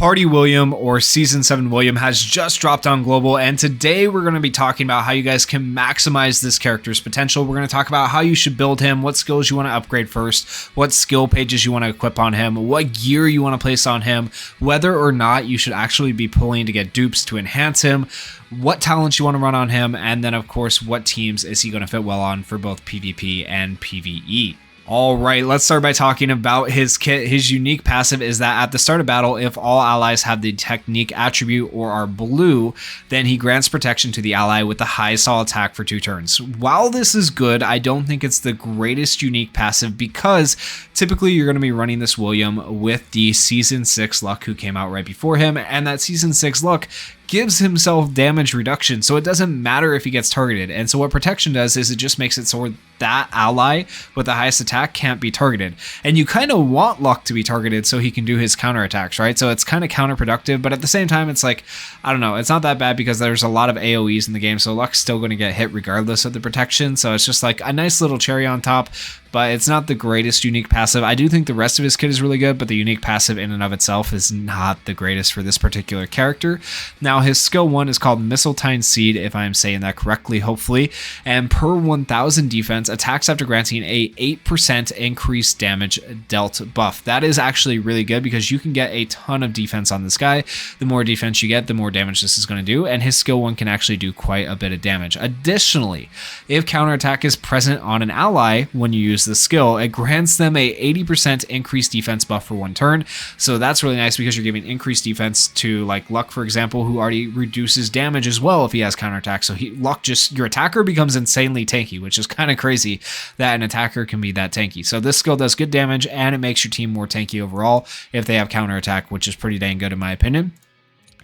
Party William, or Season 7 William, has just dropped on global, and today we're going to be talking about how you guys can maximize this character's potential. We're going to talk about how you should build him, what skills you want to upgrade first, what skill pages you want to equip on him, what gear you want to place on him, whether or not you should actually be pulling to get dupes to enhance him, what talents you want to run on him, and then of course what teams is he going to fit well on for both PvP and PvE. All right, let's start by talking about his kit. His unique passive is that at the start of battle, if all allies have the technique attribute or are blue, then he grants protection to the ally with the highest all attack for 2 turns. While this is good, I don't think it's the greatest unique passive because typically you're going to be running this William with the Season 6 Luck who came out right before him, and that Season 6 Luck gives himself damage reduction, so it doesn't matter if he gets targeted. And so what protection does is it just makes it so that ally with the highest attack can't be targeted. And you kind of want Luck to be targeted so he can do his counterattacks, right? So it's kind of counterproductive, but at the same time, it's like, I don't know, it's not that bad because there's a lot of AoEs in the game, so Luck's still going to get hit regardless of the protection. So it's just like a nice little cherry on top, but it's not the greatest unique passive. I do think the rest of his kit is really good, but the unique passive in and of itself is not the greatest for this particular character. Now, his skill 1 is called Mistletoe Seed, if I'm saying that correctly, hopefully, and per 1000 defense, attacks after granting a 8% increased damage dealt buff. That is actually really good because you can get a ton of defense on this guy. The more defense you get, the more damage this is going to do, and his skill 1 can actually do quite a bit of damage. Additionally, if counterattack is present on an ally when you use the skill, it grants them a 80% increased defense buff for 1 turn. So that's really nice because you're giving increased defense to like Luck, for example, who already reduces damage as well if he has counterattack. So Luck your attacker becomes insanely tanky, which is kind of crazy that an attacker can be that tanky. So this skill does good damage and it makes your team more tanky overall if they have counterattack, which is pretty dang good in my opinion.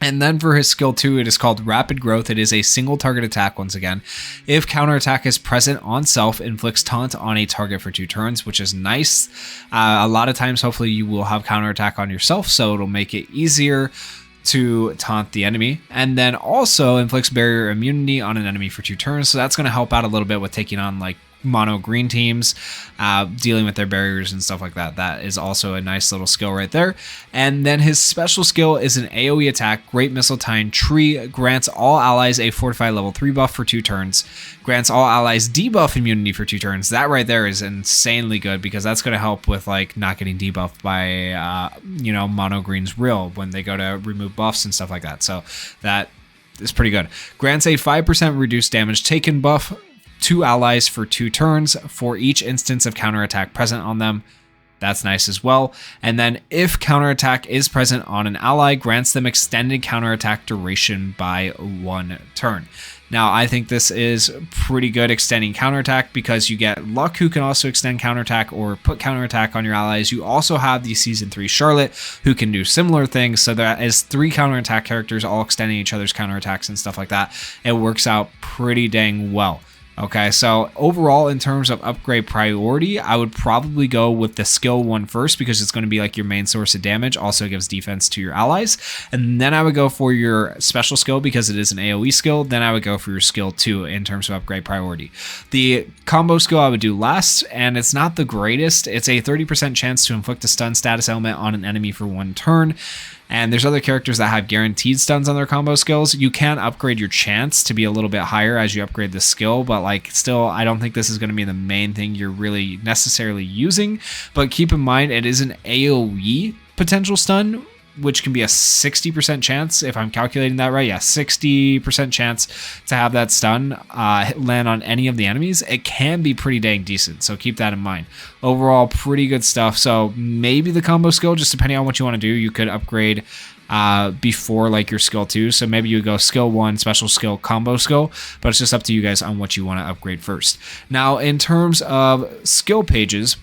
And then for his skill 2, it is called Rapid Growth. It is a single target attack once again. If counterattack is present on self, inflicts taunt on a target for 2 turns, which is nice. A lot of times, hopefully, you will have counterattack on yourself, so it'll make it easier to taunt the enemy. And then also inflicts barrier immunity on an enemy for 2 turns, so that's going to help out a little bit with taking on like mono green teams, dealing with their barriers and stuff like that. That is also a nice little skill right there. And then his special skill is an AoE attack, Great Mistletoe Tree, grants all allies a Fortify level 3 buff for 2 turns, grants all allies debuff immunity for 2 turns. That right there is insanely good because that's going to help with like not getting debuffed by mono green's real when they go to remove buffs and stuff like that. So that is pretty good. Grants a 5% reduced damage taken buff to allies for 2 turns for each instance of counterattack present on them. That's nice as well. And then if counterattack is present on an ally, grants them extended counterattack duration by 1 turn. Now, I think this is pretty good extending counterattack because you get Luck who can also extend counterattack or put counterattack on your allies. You also have the Season 3 Charlotte who can do similar things. So that is 3 counterattack characters all extending each other's counterattacks and stuff like that. It works out pretty dang well. Okay, so overall, in terms of upgrade priority, I would probably go with the skill 1 first because it's going to be like your main source of damage. Also gives defense to your allies. And then I would go for your special skill because it is an AoE skill. Then I would go for your skill 2 in terms of upgrade priority. The combo skill I would do last, and it's not the greatest. It's a 30% chance to inflict a stun status element on an enemy for 1 turn. And there's other characters that have guaranteed stuns on their combo skills. You can upgrade your chance to be a little bit higher as you upgrade the skill, but like still, I don't think this is going to be the main thing you're really necessarily using. But keep in mind, it is an AoE potential stun, which can be a 60% chance, if I'm calculating that right. Yeah, 60% chance to have that stun land on any of the enemies. It can be pretty dang decent, so keep that in mind. Overall, pretty good stuff. So maybe the combo skill, just depending on what you want to do, you could upgrade before like your skill 2. So maybe you go skill 1, special skill, combo skill, but it's just up to you guys on what you want to upgrade first. Now, in terms of skill pages,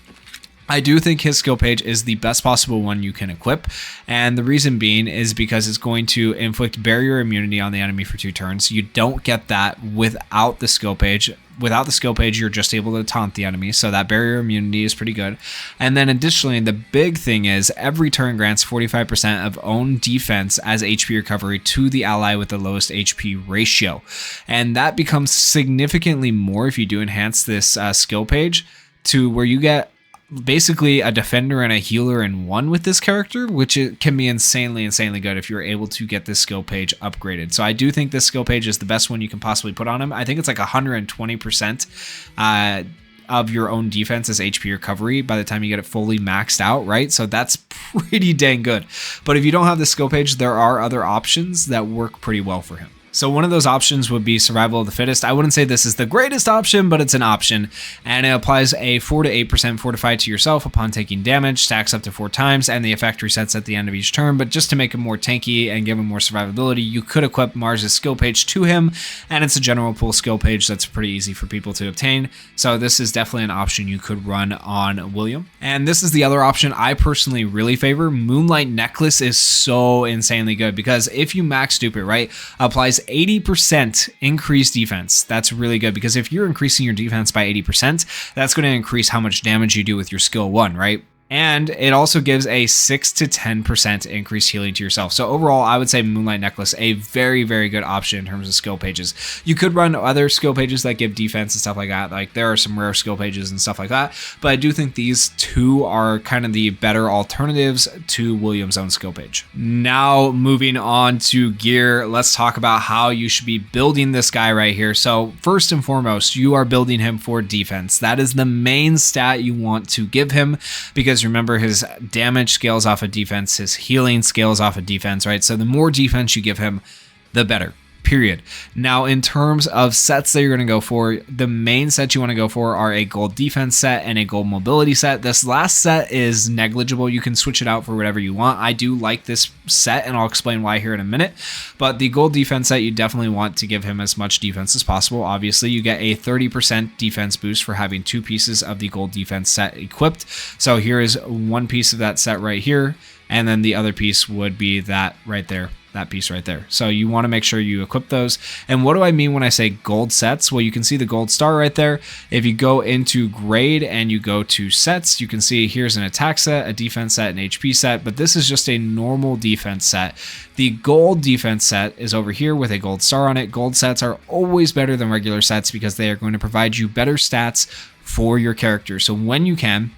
I do think his skill page is the best possible one you can equip, and the reason being is because it's going to inflict barrier immunity on the enemy for 2 turns. You don't get that without the skill page. Without the skill page, you're just able to taunt the enemy, so that barrier immunity is pretty good. And then additionally, the big thing is every turn grants 45% of own defense as HP recovery to the ally with the lowest HP ratio. And that becomes significantly more if you do enhance this skill page to where you get basically a defender and a healer in one with this character, which it can be insanely good if you're able to get this skill page upgraded. So I do think this skill page is the best one you can possibly put on him. I think it's like 120% of your own defense as HP recovery by the time you get it fully maxed out, right? So that's pretty dang good. But if you don't have the skill page, there are other options that work pretty well for him. So one of those options would be survival of the fittest. I wouldn't say this is the greatest option, but it's an option. And it applies a 4 to 8% fortified to yourself upon taking damage, stacks up to 4 times, and the effect resets at the end of each turn. But just to make him more tanky and give him more survivability, you could equip Mars' skill page to him, and it's a general pool skill page that's pretty easy for people to obtain. So this is definitely an option you could run on William. And this is the other option I personally really favor. Moonlight Necklace is so insanely good because if you max dupe it, right, applies 80% increased defense. That's really good because if you're increasing your defense by 80%, that's going to increase how much damage you do with your skill 1, right? And it also gives a 6 to 10% increased healing to yourself. So overall, I would say Moonlight Necklace, a very good option in terms of skill pages. You could run other skill pages that give defense and stuff like that. Like there are some rare skill pages and stuff like that. But I do think these two are kind of the better alternatives to William's own skill page. Now moving on to gear, let's talk about how you should be building this guy right here. So first and foremost, you are building him for defense. That is the main stat you want to give him because remember his damage scales off of defense, his healing scales off of defense, right? So the more defense you give him, the better, period. Now in terms of sets that you're going to go for, the main sets you want to go for are a gold defense set and a gold mobility set. This last set is negligible. You can switch it out for whatever you want. I do like this set and I'll explain why here in a minute, but the gold defense set, you definitely want to give him as much defense as possible. Obviously you get a 30% defense boost for having 2 pieces of the gold defense set equipped. So here is one piece of that set right here, and then the other piece would be that right there. That piece right there. So you want to make sure you equip those. And what do I mean when I say gold sets? Well, you can see the gold star right there. If you go into grade and you go to sets, you can see here's an attack set, a defense set, an HP set, but this is just a normal defense set. The gold defense set is over here with a gold star on it. Gold sets are always better than regular sets because they are going to provide you better stats for your character. So when you can,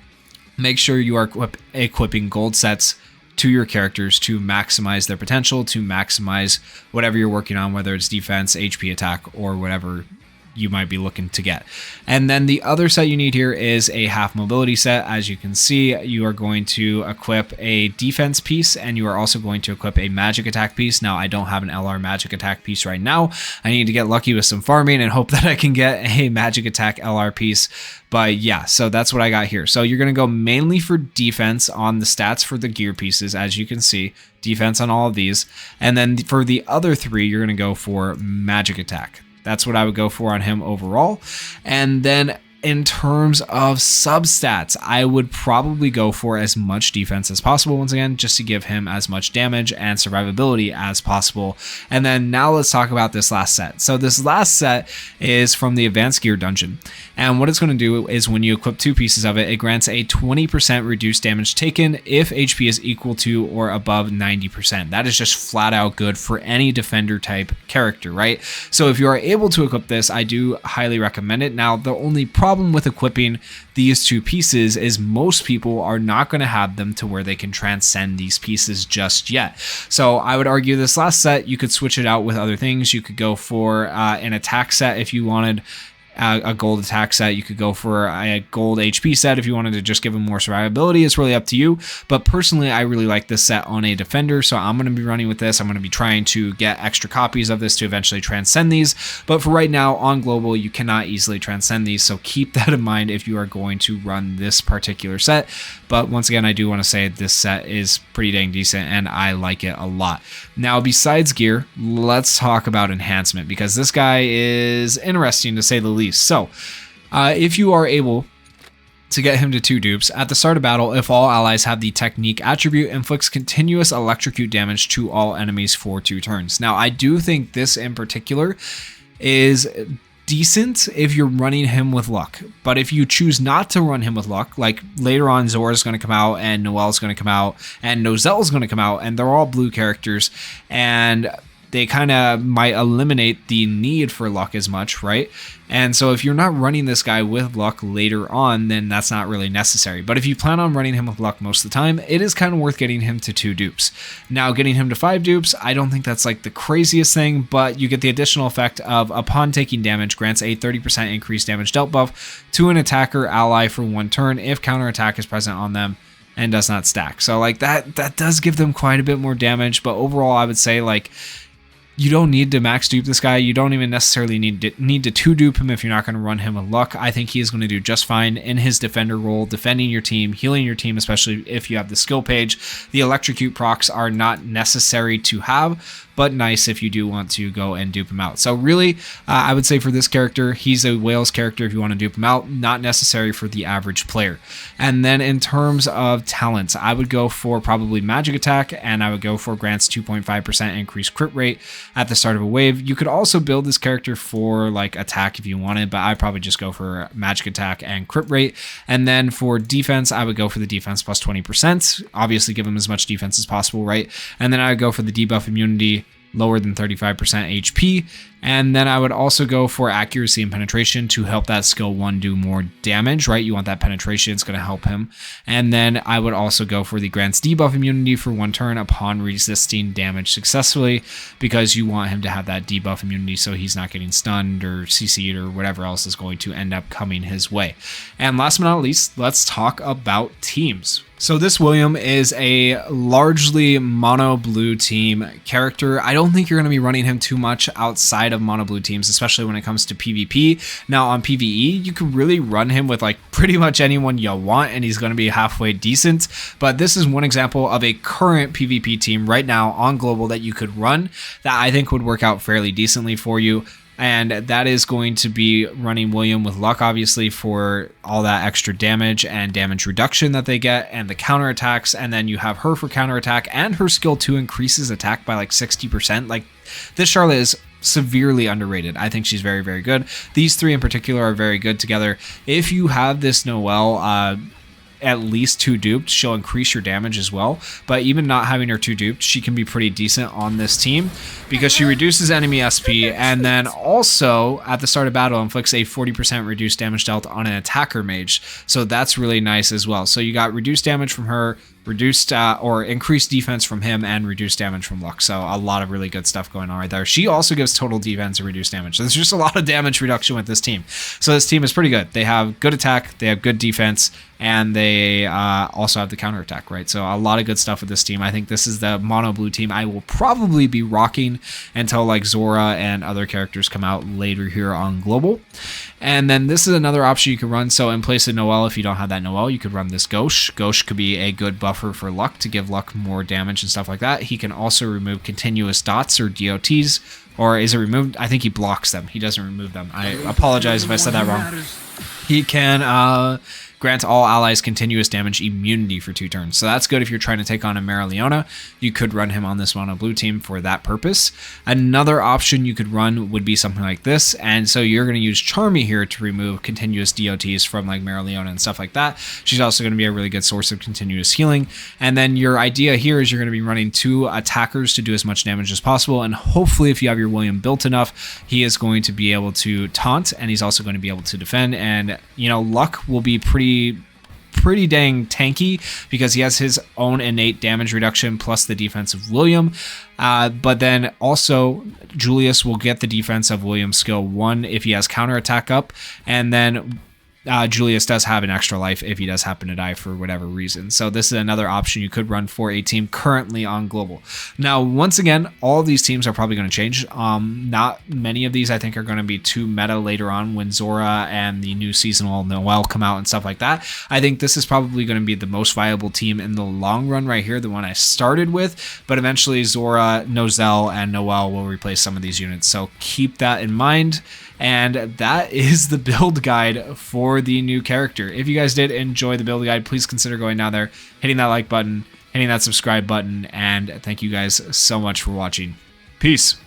make sure you are equipping gold sets to your characters to maximize their potential, to maximize whatever you're working on, whether it's defense, HP, attack, or whatever you might be looking to get. And then the other set you need here is a half mobility set. As you can see, you are going to equip a defense piece and you are also going to equip a magic attack piece. Now I don't have an LR magic attack piece right now. I need to get lucky with some farming and hope that I can get a magic attack LR piece. But yeah, so that's what I got here. So you're going to go mainly for defense on the stats for the gear pieces, as you can see, defense on all of these. And then for the other 3, you're going to go for magic attack. That's what I would go for on him overall. And then in terms of substats, I would probably go for as much defense as possible, once again, just to give him as much damage and survivability as possible. And then now let's talk about this last set. So this last set is from the Advanced Gear Dungeon. And what it's going to do is when you equip 2 pieces of it, it grants a 20% reduced damage taken if HP is equal to or above 90%. That is just flat out good for any defender type character, right? So if you are able to equip this, I do highly recommend it. Now, the only problem with equipping these 2 pieces is most people are not going to have them to where they can transcend these pieces just yet. So I would argue this last set, you could switch it out with other things. You could go for an attack set if you wanted a gold attack set. You could go for a gold HP set if you wanted to just give him more survivability. It's really up to you. But personally, I really like this set on a defender, so I'm going to be running with this. I'm going to be trying to get extra copies of this to eventually transcend these. But for right now, on global, you cannot easily transcend these, so keep that in mind if you are going to run this particular set. But once again, I do want to say this set is pretty dang decent, and I like it a lot. Now, besides gear, let's talk about enhancement, because this guy is interesting to say the least. So, if you are able to get him to 2 dupes, at the start of battle, if all allies have the technique attribute, inflicts continuous electrocute damage to all enemies for 2 turns. Now, I do think this in particular is decent if you're running him with luck, but if you choose not to run him with luck, like later on Zora's going to come out and Noelle's going to come out and Nozelle's going to come out, and they're all blue characters, and they kind of might eliminate the need for luck as much, right? And so if you're not running this guy with luck later on, then that's not really necessary. But if you plan on running him with luck most of the time, it is kind of worth getting him to 2 dupes. Now, getting him to 5 dupes, I don't think that's like the craziest thing, but you get the additional effect of upon taking damage, grants a 30% increased damage dealt buff to an attacker ally for 1 turn if counterattack is present on them and does not stack. So like that does give them quite a bit more damage, but overall I would say like you don't need to max dupe this guy. You don't even necessarily need to 2 dupe him if you're not going to run him with luck. I think he is going to do just fine in his defender role, defending your team, healing your team, especially if you have the skill page. The electrocute procs are not necessary to have, but nice if you do want to go and dupe him out. So really, I would say for this character, he's a Whales character if you want to dupe him out, not necessary for the average player. And then in terms of talents, I would go for probably magic attack, and I would go for grants 2.5% increased crit rate at the start of a wave. You could also build this character for like attack if you wanted, but I'd probably just go for magic attack and crit rate. And then for defense, I would go for the defense plus 20%. Obviously give him as much defense as possible, right? And then I would go for the debuff immunity, lower than 35% HP. And then I would also go for accuracy and penetration to help that skill 1 do more damage, right? You want that penetration, it's going to help him. And then I would also go for the grants debuff immunity for 1 turn upon resisting damage successfully, because you want him to have that debuff immunity so he's not getting stunned or CC'd or whatever else is going to end up coming his way. And last but not least, let's talk about teams. So this William is a largely mono blue team character. I don't think you're going to be running him too much outside of mono blue teams, especially when it comes to PvP. Now on PvE, you can really run him with like pretty much anyone you want and he's going to be halfway decent. But this is one example of a current PvP team right now on global that you could run that I think would work out fairly decently for you. And that is going to be running William with luck, obviously, for all that extra damage and damage reduction that they get and the counterattacks. And then you have her for counterattack, and her skill 2 increases attack by like 60%. Like, this Charlotte is severely underrated. I think she's very, very good. These 3 in particular are very good together. If you have this Noelle, at least 2 duped, she'll increase your damage as well. But even not having her 2 duped, she can be pretty decent on this team because she reduces enemy SP, and then also at the start of battle inflicts a 40% reduced damage dealt on an attacker mage. So that's really nice as well. So you got reduced damage from her, reduced or increased defense from him, and reduced damage from luck. So a lot of really good stuff going on right there. She also gives total defense and reduced damage. So there's just a lot of damage reduction with this team. So this team is pretty good. They have good attack, they have good defense, and they also have the counterattack, right? So a lot of good stuff with this team. I think this is the mono blue team I will probably be rocking until like Zora and other characters come out later here on global. And then this is another option you can run. So in place of Noelle, if you don't have that Noelle, you could run this Gauche. Gauche could be a good buffer for luck to give luck more damage and stuff like that. He can also remove continuous dots or DOTs. Or is it removed? I think he blocks them. He doesn't remove them. I apologize if I said that wrong. He can grant all allies continuous damage immunity for 2 turns. So that's good if you're trying to take on a Marileona. You could run him on this mono blue team for that purpose. Another option you could run would be something like this. And so you're going to use Charmy here to remove continuous DOTs from like Marileona and stuff like that. She's also going to be a really good source of continuous healing. And then your idea here is you're going to be running 2 attackers to do as much damage as possible. And hopefully if you have your William built enough, he is going to be able to taunt, and he's also going to be able to defend. And, you know, luck will be pretty dang tanky because he has his own innate damage reduction plus the defense of William. But then also Julius will get the defense of William's skill 1 if he has counterattack up, and then Julius does have an extra life if he does happen to die for whatever reason. So this is another option you could run for a team currently on global. Now, once again, all of these teams are probably going to change. Not many of these I think are going to be too meta later on when Zora and the new seasonal Noelle come out and stuff like that. I think this is probably going to be the most viable team in the long run right here, the one I started with, but eventually Zora, Nozel, and Noelle will replace some of these units. So keep that in mind. And that is the build guide for the new character. If you guys did enjoy the build guide, please consider going down there, hitting that like button, hitting that subscribe button, and thank you guys so much for watching. Peace.